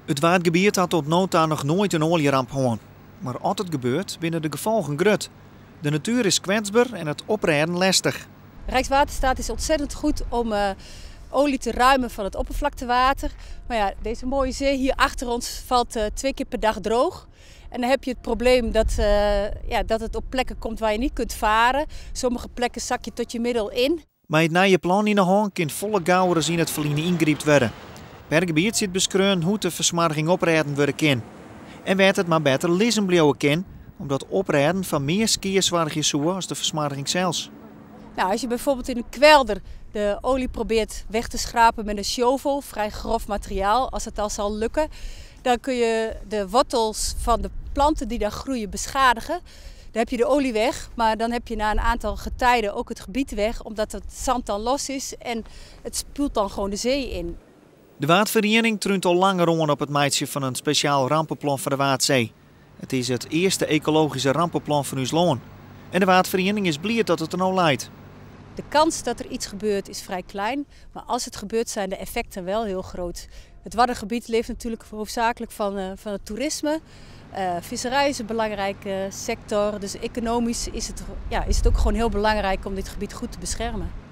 Het waardgebied had tot nu toe nog nooit een olieramp gehad. Maar als het gebeurt, binnen de gevolgen grut. De natuur is kwetsbaar en het oprijden lastig. Rijkswaterstaat is ontzettend goed om olie te ruimen van het oppervlaktewater. Maar ja, deze mooie zee hier achter ons valt 2 keer per dag droog. En dan heb je het probleem dat het op plekken komt waar je niet kunt varen. Sommige plekken zak je tot je middel in. Maar het nieuwe plan in de hand kan volle gauwers in het verliezen ingrepen worden. Per gebied zit beschreven hoe de versmarging oprijden worden kan. En werd het maar beter lezen blijven kan, omdat oprijden van meer skiërswaardig is als de versmarging zelfs. Nou, als je bijvoorbeeld in een kwelder de olie probeert weg te schrapen met een shovel, vrij grof materiaal, als het al zal lukken, dan kun je de wortels van de planten die daar groeien beschadigen. Dan heb je de olie weg, maar dan heb je na een aantal getijden ook het gebied weg, omdat het zand dan los is en het spuult dan gewoon de zee in. De Waardvereniging trunt al langer rond op het maatje van een speciaal rampenplan voor de Waardzee. Het is het eerste ecologische rampenplan van ons land. En de Waardvereniging is blij dat het er nou leidt. De kans dat er iets gebeurt is vrij klein, maar als het gebeurt zijn de effecten wel heel groot. Het Waddengebied leeft natuurlijk hoofdzakelijk van het toerisme. Visserij is een belangrijke sector, dus economisch is het ook gewoon heel belangrijk om dit gebied goed te beschermen.